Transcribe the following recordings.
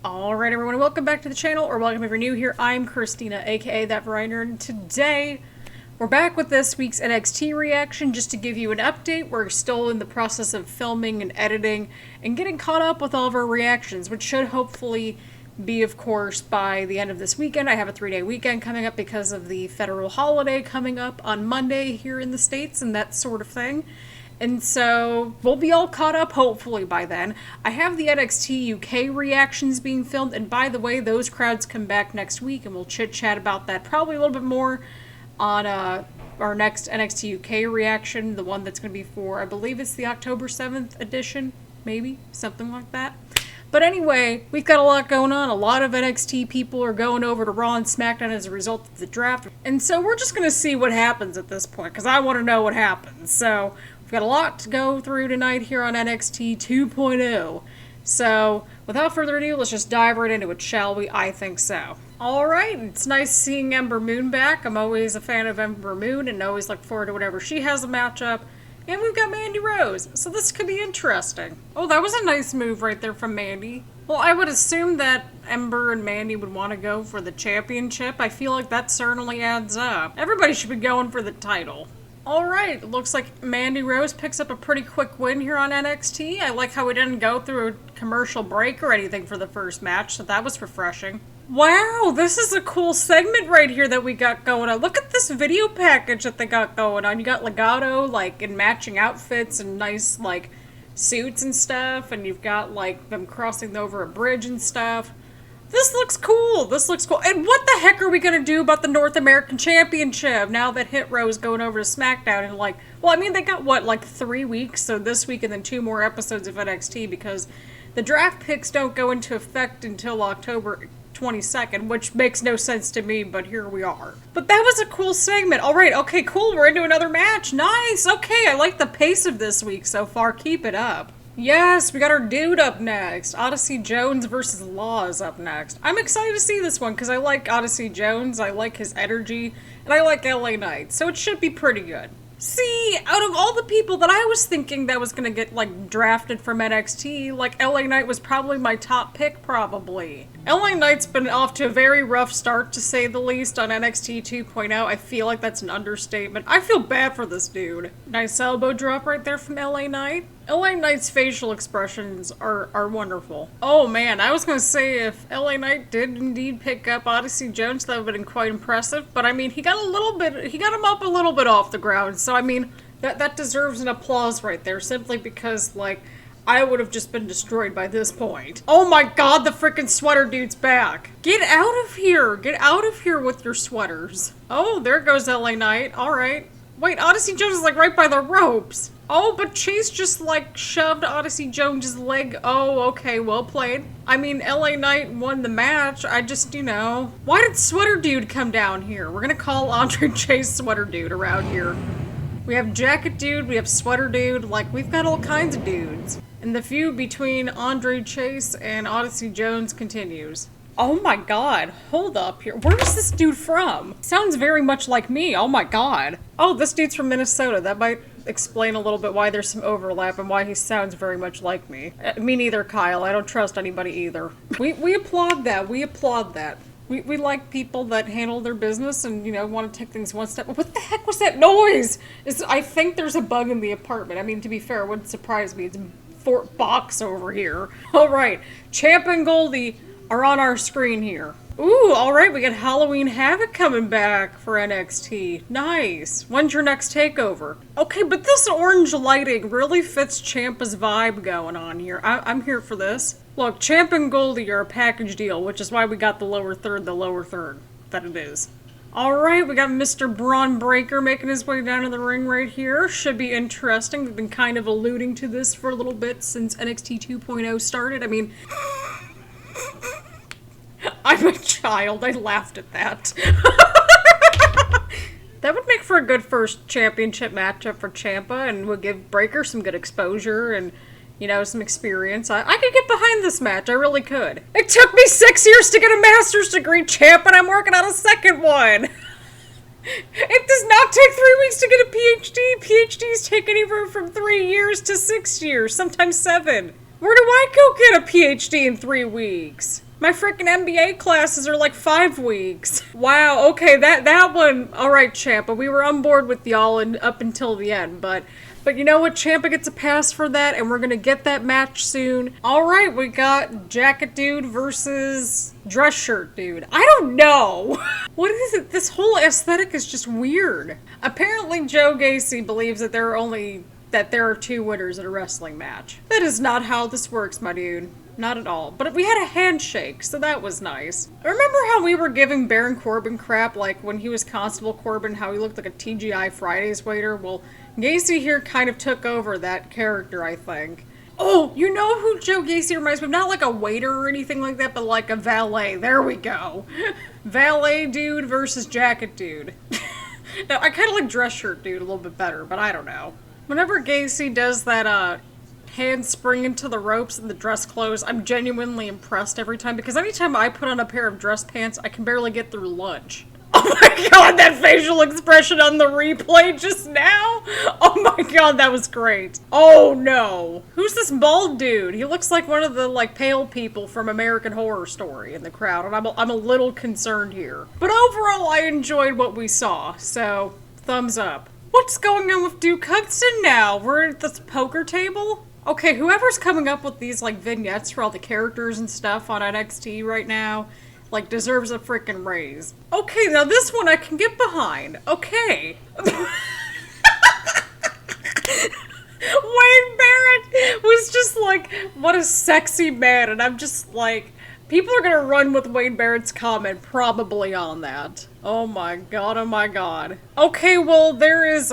Alright everyone, welcome back to the channel, or welcome if you're new here. I'm Christina, aka That Variety Nerd, and today we're back with this week's NXT reaction. Just to give you an update, we're still in the process of filming and editing and getting caught up with all of our reactions, which should hopefully be, of course, by the end of this weekend. I have a 3-day weekend coming up because of the federal holiday coming up on Monday here in the States and that sort of thing. And so, we'll be all caught up, hopefully, by then. I have the NXT UK reactions being filmed, and by the way, those crowds come back next week, and we'll chit-chat about that probably a little bit more on our next NXT UK reaction, the one that's going to be for, I believe it's the October 7th edition, maybe, something like that. But anyway, we've got a lot going on. A lot of NXT people are going over to Raw and SmackDown as a result of the draft. And so we're just going to see what happens at this point, because I want to know what happens. So we've got a lot to go through tonight here on NXT 2.0. So without further ado, let's just dive right into it, shall we? I think so. Alright, it's nice seeing Ember Moon back. I'm always a fan of Ember Moon and always look forward to whenever she has a matchup. And we've got Mandy Rose, so this could be interesting. Oh, that was a nice move right there from Mandy. Well, I would assume that Ember and Mandy would want to go for the championship. I feel like that certainly adds up. Everybody should be going for the title. Alright, looks like Mandy Rose picks up a pretty quick win here on NXT. I like how we didn't go through a commercial break or anything for the first match, so that was refreshing. Wow, this is a cool segment right here that we got going on. Look at this video package that they got going on. You got Legado, like, in matching outfits and nice, like, suits and stuff. And you've got, like, them crossing over a bridge and stuff. This looks cool. This looks cool. And what the heck are we going to do about the North American Championship now that Hit Row is going over to SmackDown? And, like, well, I mean, they got, what, like 3 weeks? So this week and then 2 more episodes of NXT because the draft picks don't go into effect until October 22nd, which makes no sense to me, but here we are. But that was a cool segment. Alright, okay, cool, we're into another match. Nice, okay, I like the pace of this week so far. Keep it up. Yes, we got our dude up next. Odyssey Jones versus Law is up next. I'm excited to see this one because I like Odyssey Jones, I like his energy, and I like LA Knight, so it should be pretty good. See, out of all the people that I was thinking that was gonna get, like, drafted from NXT, like, LA Knight was probably my top pick, probably. LA Knight's been off to a very rough start, to say the least, on NXT 2.0. I feel like that's an understatement. I feel bad for this dude. Nice elbow drop right there from LA Knight. LA Knight's facial expressions are wonderful. Oh man, I was gonna say if LA Knight did indeed pick up Odyssey Jones, that would have been quite impressive, but I mean, he got him up a little bit off the ground, so I mean, that deserves an applause right there, simply because, like, I would have just been destroyed by this point. Oh my god, the frickin' sweater dude's back! Get out of here! Get out of here with your sweaters. Oh, there goes LA Knight, alright. Wait, Odyssey Jones is, like, right by the ropes. Oh, but Chase just, like, shoved Odyssey Jones' leg. Oh, okay, well played. I mean, LA Knight won the match. I just, you know. Why did Sweater Dude come down here? We're gonna call Andre Chase Sweater Dude around here. We have Jacket Dude, we have Sweater Dude, like, we've got all kinds of dudes. And the feud between Andre Chase and Odyssey Jones continues. Oh my god, hold up here. Where is this dude from? Sounds very much like me, oh my god. Oh, this dude's from Minnesota. That might explain a little bit why there's some overlap and why he sounds very much like me. Me neither, Kyle. I don't trust anybody either. We applaud that. We applaud that. We like people that handle their business and, you know, want to take things one step. What the heck was that noise? I think there's a bug in the apartment. I mean, to be fair, it wouldn't surprise me. It's Fort Box over here. Alright, Ciampa and Goldie are on our screen here. Ooh, alright, we got Halloween Havoc coming back for NXT. Nice. When's your next takeover? Okay, but this orange lighting really fits Ciampa's vibe going on here. I'm here for this. Look, Ciampa and Goldie are a package deal, which is why we got the lower third that it is. Alright, we got Mr. Braun Breaker making his way down to the ring right here. Should be interesting. We've been kind of alluding to this for a little bit since NXT 2.0 started. I mean, I'm a child. I laughed at that. That would make for a good first championship matchup for Ciampa and would give Breaker some good exposure and, you know, some experience. I could get behind this match. I really could. It took me 6 years to get a master's degree, champ, and I'm working on a second one. It does not take 3 weeks to get a PhD. PhDs take anywhere from 3 years to 6 years, sometimes 7. Where do I go get a PhD in 3 weeks? My freaking MBA classes are like 5 weeks. Wow, okay, that one, alright, Ciampa, we were on board with y'all up until the end, but you know what? Ciampa gets a pass for that, and we're gonna get that match soon. Alright, we got Jacket Dude versus Dress Shirt Dude. I don't know! What is it? This whole aesthetic is just weird. Apparently Joe Gacy believes that there are 2 winners in a wrestling match. That is not how this works, my dude. Not at all. But we had a handshake, so that was nice. Remember how we were giving Baron Corbin crap, like when he was Constable Corbin, how he looked like a TGI Fridays waiter? Well, Gacy here kind of took over that character, I think. Oh, you know who Joe Gacy reminds me of? Not like a waiter or anything like that, but like a valet. There we go. Valet dude versus jacket dude. Now, I kind of like dress shirt dude a little bit better, but I don't know. Whenever Gacy does that, hand spring into the ropes and the dress clothes, I'm genuinely impressed every time, because anytime I put on a pair of dress pants, I can barely get through lunch. Oh my god, that facial expression on the replay just now! Oh my god, that was great. Oh no. Who's this bald dude? He looks like one of the, like, pale people from American Horror Story in the crowd, and I'm a little concerned here. But overall, I enjoyed what we saw, so thumbs up. What's going on with Duke Hudson now? We're at this poker table? Okay, whoever's coming up with these, like, vignettes for all the characters and stuff on NXT right now, like, deserves a frickin' raise. Okay, now this one I can get behind. Okay. Wade Barrett was just like, what a sexy man, and I'm just like, people are gonna run with Wade Barrett's comment probably on that. Oh my god, oh my god. Okay, well, there is,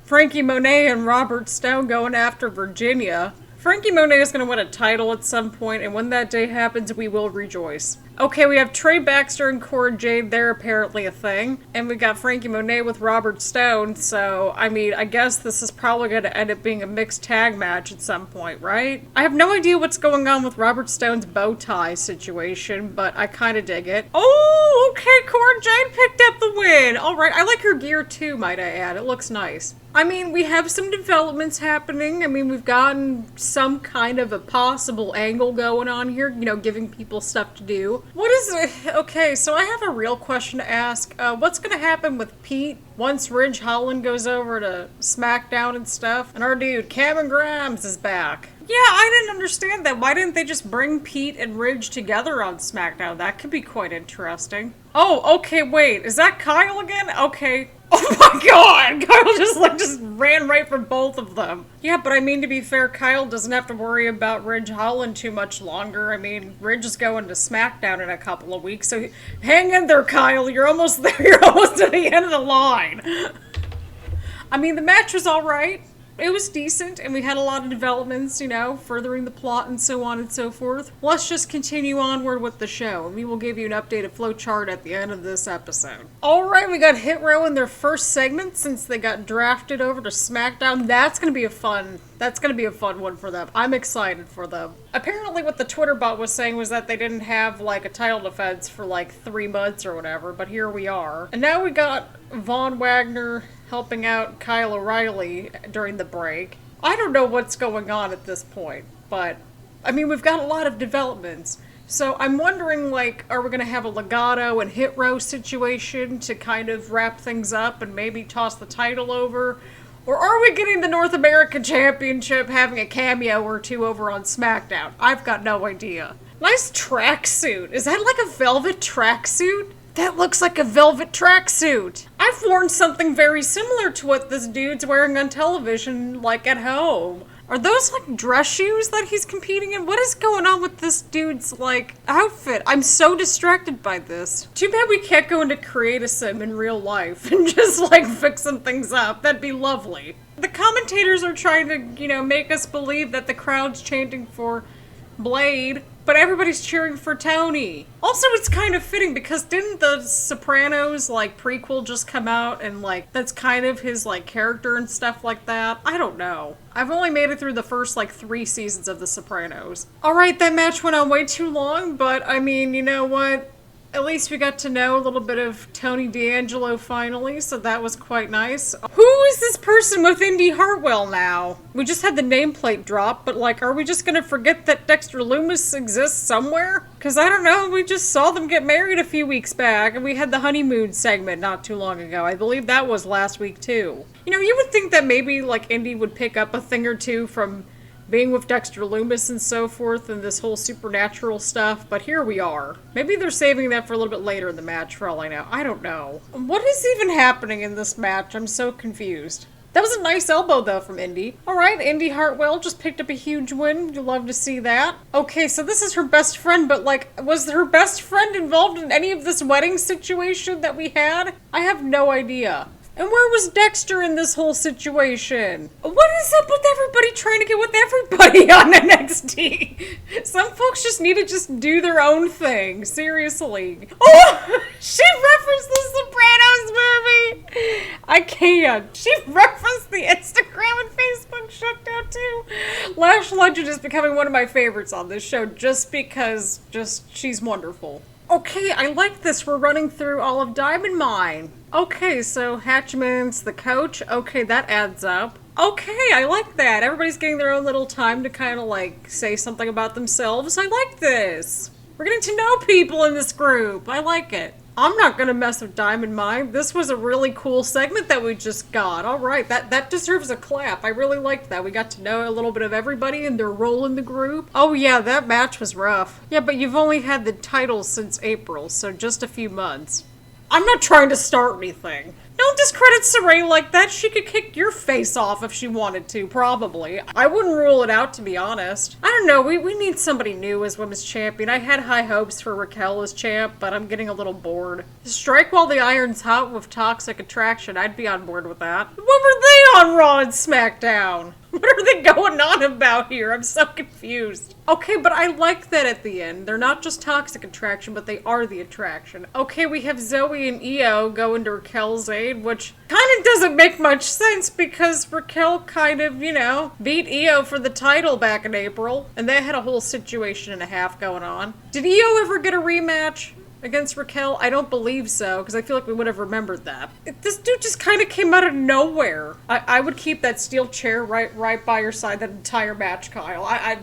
Franky Monet and Robert Stone going after Virginia. Franky Monet is going to win a title at some point, and when that day happens, we will rejoice. Okay, we have Trey Baxter and Cora Jade. They're apparently a thing. And we got Franky Monet with Robert Stone, so, I mean, I guess this is probably going to end up being a mixed tag match at some point, right? I have no idea what's going on with Robert Stone's bow tie situation, but I kind of dig it. Oh, okay, Cora Jade picked up the win! Alright, I like her gear too, might I add. It looks nice. I mean, we have some developments happening. I mean, we've gotten some kind of a possible angle going on here, you know, giving people stuff to do. What is it? Okay, so I have a real question to ask. What's gonna happen with Pete once Ridge Holland goes over to SmackDown and stuff? And our dude, Cameron Grimes, is back. Yeah, I didn't understand that. Why didn't they just bring Pete and Ridge together on SmackDown? That could be quite interesting. Oh, okay, wait. Is that Kyle again? Okay. Oh my god! Kyle just ran right for both of them. Yeah, but I mean, to be fair, Kyle doesn't have to worry about Ridge Holland too much longer. I mean, Ridge is going to SmackDown in a couple of weeks, so hang in there, Kyle. You're almost there. You're almost at the end of the line. I mean, the match was alright. It was decent, and we had a lot of developments, you know, furthering the plot and so on and so forth. Let's just continue onward with the show, and we will give you an updated flowchart at the end of this episode. Alright, we got Hit Row in their first segment since they got drafted over to SmackDown. That's gonna be a fun one for them. I'm excited for them. Apparently what the Twitter bot was saying was that they didn't have, like, a title defense for, like, 3 months or whatever, but here we are. And now we got Von Wagner helping out Kyle O'Reilly during the break. I don't know what's going on at this point, but, I mean, we've got a lot of developments. So I'm wondering, like, are we going to have a Legado and Hit Row situation to kind of wrap things up and maybe toss the title over? Or are we getting the North American Championship having a cameo or two over on SmackDown? I've got no idea. Nice tracksuit. Is that like a velvet tracksuit? That looks like a velvet tracksuit. I've worn something very similar to what this dude's wearing on television, like at home. Are those like dress shoes that he's competing in? What is going on with this dude's like outfit? I'm so distracted by this. Too bad we can't go into Create-A-Sim in real life and just like fix some things up. That'd be lovely. The commentators are trying to, you know, make us believe that the crowd's chanting for Blade, but everybody's cheering for Tony. Also, it's kind of fitting because didn't the Sopranos, like, prequel just come out and, like, that's kind of his, like, character and stuff like that? I don't know. I've only made it through the first, like, 3 seasons of The Sopranos. Alright, that match went on way too long, but, I mean, you know what? At least we got to know a little bit of Tony D'Angelo finally, so that was quite nice. Who is this person with Indi Hartwell now? We just had the nameplate drop, but like, are we just gonna forget that Dexter Lumis exists somewhere? Because I don't know, we just saw them get married a few weeks back, and we had the honeymoon segment not too long ago. I believe that was last week too. You know, you would think that maybe like Indi would pick up a thing or two from being with Dexter Lumis and so forth and this whole supernatural stuff, but here we are. Maybe they're saving that for a little bit later in the match for all I know. I don't know. What is even happening in this match? I'm so confused. That was a nice elbow though from Indi. Alright, Indi Hartwell just picked up a huge win. You'd love to see that. Okay, so this is her best friend, but like, was her best friend involved in any of this wedding situation that we had? I have no idea. And where was Dexter in this whole situation? What is up with everybody trying to get with everybody on NXT? Some folks just need to just do their own thing. Seriously. Oh! She referenced the Sopranos movie! I can't. She referenced the Instagram and Facebook shutdown too. Lash Legend is becoming one of my favorites on this show just because she's wonderful. Okay, I like this. We're running through all of Diamond Mine. Okay, so Hatchman's the coach. Okay, that adds up. Okay, I like that. Everybody's getting their own little time to kind of like say something about themselves. I like this. We're getting to know people in this group. I like it. I'm not gonna mess with Diamond Mine. This was a really cool segment that we just got. Alright, that deserves a clap. I really liked that. We got to know a little bit of everybody and their role in the group. Oh yeah, that match was rough. Yeah, but you've only had the titles since April, so just a few months. I'm not trying to start anything. Don't discredit Saray like that. She could kick your face off if she wanted to, probably. I wouldn't rule it out, to be honest. I don't know, we need somebody new as women's champion. I had high hopes for Raquel as champ, but I'm getting a little bored. Strike while the iron's hot with Toxic Attraction. I'd be on board with that. What were they on Raw and SmackDown? What are they going on about here? I'm so confused. Okay, but I like that at the end. They're not just Toxic Attraction, but they are the attraction. Okay, we have Zoe and Io going to Raquel's aid, which kind of doesn't make much sense because Raquel kind of, you know, beat Io for the title back in April, and they had a whole situation and a half going on. Did Io ever get a rematch against Raquel? I don't believe so, because I feel like we would have remembered that. This dude just kind of came out of nowhere. I would keep that steel chair right by your side that entire match, Kyle. I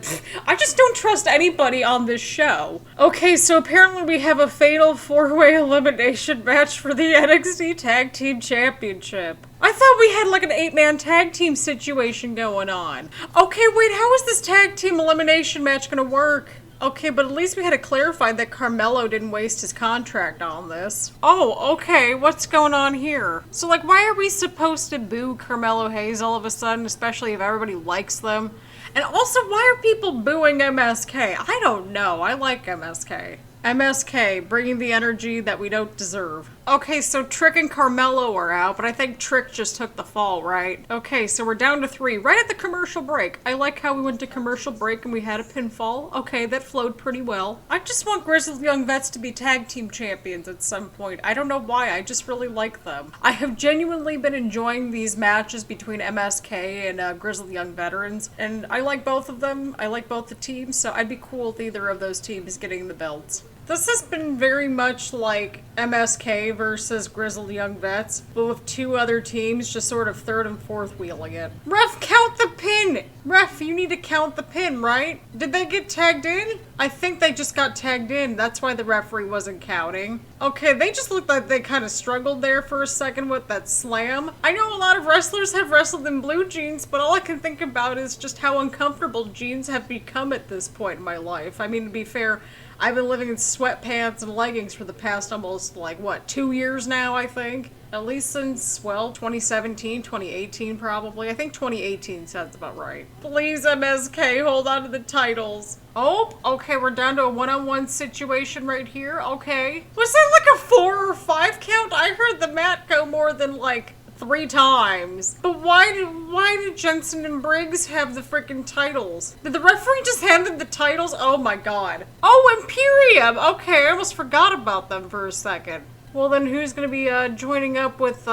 just don't trust anybody on this show. Okay, so apparently we have a fatal four-way elimination match for the NXT Tag Team Championship. I thought we had like an 8-man tag team situation going on. Okay, wait, how is this tag team elimination match gonna work? Okay, but at least we had to clarify that Carmelo didn't waste his contract on this. Oh, okay, what's going on here? So, like, why are we supposed to boo Carmelo Hayes all of a sudden, especially if everybody likes them? And also, why are people booing MSK? I don't know, I like MSK. MSK, bringing the energy that we don't deserve. Okay, so Trick and Carmelo are out, but I think Trick just took the fall, right? Okay, so we're down to 3, right at the commercial break. I like how we went to commercial break and we had a pinfall. Okay, that flowed pretty well. I just want Grizzled Young Vets to be tag team champions at some point. I don't know why, I just really like them. I have genuinely been enjoying these matches between MSK and Grizzled Young Veterans, and I like both of them. I like both the teams, so I'd be cool with either of those teams getting the belts. This has been very much like MSK versus Grizzled Young Vets, but with 2 other teams just sort of third and fourth wheeling it. Ref, count the pin! Ref, you need to count the pin, right? Did they get tagged in? I think they just got tagged in. That's why the referee wasn't counting. Okay, they just looked like they kind of struggled there for a second with that slam. I know a lot of wrestlers have wrestled in blue jeans, but all I can think about is just how uncomfortable jeans have become at this point in my life. I mean, to be fair, I've been living in sweatpants and leggings for the past almost, like, what, 2 years now, I think? At least since, well, 2017, 2018 probably. I think 2018 sounds about right. Please, MSK, hold on to the titles. Oh, okay, we're down to a one-on-one situation right here. Okay. Was that like a 4 or 5 count? I heard the mat go more than, like, 3 times. But why did Jensen and Briggs have the freaking titles? Did the referee just hand them the titles? Oh my god. Oh, Imperium! Okay, I almost forgot about them for a second. Well then who's gonna be joining up with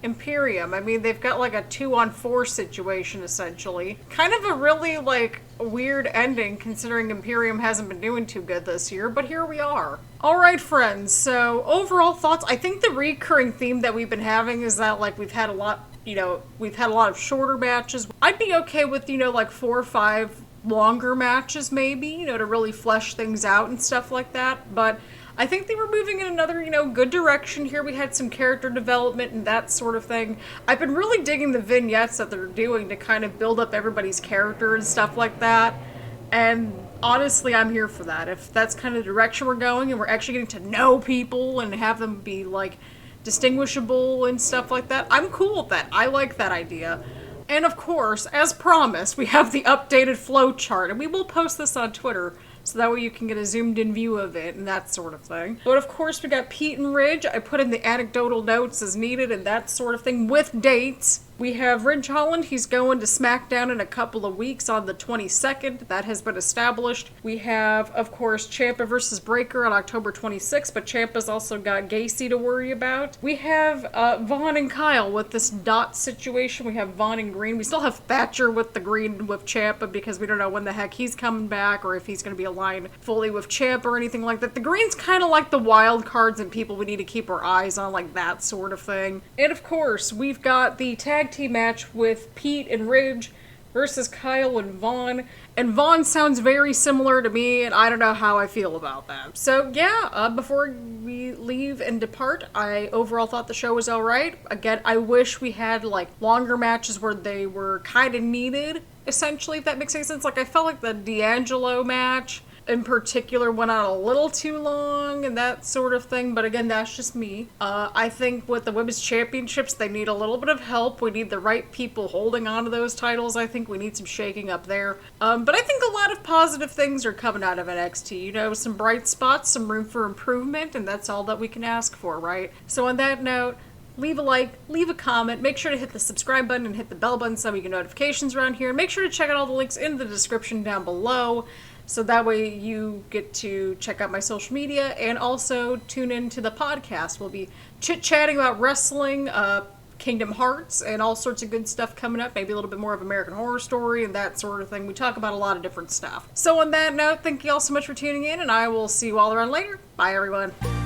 Imperium? I mean, they've got like a 2-on-4 situation essentially. Kind of a really like weird ending considering Imperium hasn't been doing too good this year, but here we are. Alright friends, so overall thoughts, I think the recurring theme that we've been having is that like we've had a lot you know, we've had a lot of shorter matches. I'd be okay with, you know, like 4 or 5 longer matches maybe, you know, to really flesh things out and stuff like that. But I think they were moving in another, you know, good direction here. We had some character development and that sort of thing. I've been really digging the vignettes that they're doing to kind of build up everybody's character and stuff like that. And honestly, I'm here for that. If that's kind of the direction we're going and we're actually getting to know people and have them be, like, distinguishable and stuff like that, I'm cool with that. I like that idea. And of course, as promised, we have the updated flow chart, and we will post this on Twitter, so that way you can get a zoomed-in view of it and that sort of thing. But of course, we got Pete and Ridge. I put in the anecdotal notes as needed and that sort of thing with dates. We have Ridge Holland. He's going to SmackDown in a couple of weeks on the 22nd. That has been established. We have, of course, Ciampa versus Breaker on October 26th, but Ciampa's also got Gacy to worry about. We have Vaughn and Kyle with this dot situation. We have Vaughn and Green. We still have Thatcher with the green with Ciampa because we don't know when the heck he's coming back or if he's going to be aligned fully with Ciampa or anything like that. The green's kind of like the wild cards and people we need to keep our eyes on, like that sort of thing. And of course, we've got the tag team match with Pete and Ridge versus Kyle and Vaughn. And Vaughn sounds very similar to me, and I don't know how I feel about that. So yeah, before we leave and depart, I overall thought the show was alright. Again, I wish we had like longer matches where they were kind of needed, essentially, if that makes any sense. Like, I felt like the D'Angelo match in particular went on a little too long and that sort of thing, but again, that's just me. I think with the women's championships, they need a little bit of help. We need the right people holding on to those titles. I think we need some shaking up there. But I think a lot of positive things are coming out of NXT. You know, some bright spots, some room for improvement, and that's all that we can ask for, right? So on that note, leave a like, leave a comment, make sure to hit the subscribe button and hit the bell button so you get notifications around here, and make sure to check out all the links in the description down below. So that way you get to check out my social media and also tune into the podcast. We'll be chit-chatting about wrestling, Kingdom Hearts, and all sorts of good stuff coming up. Maybe a little bit more of American Horror Story and that sort of thing. We talk about a lot of different stuff. So on that note, thank you all so much for tuning in, and I will see you all around later. Bye, everyone.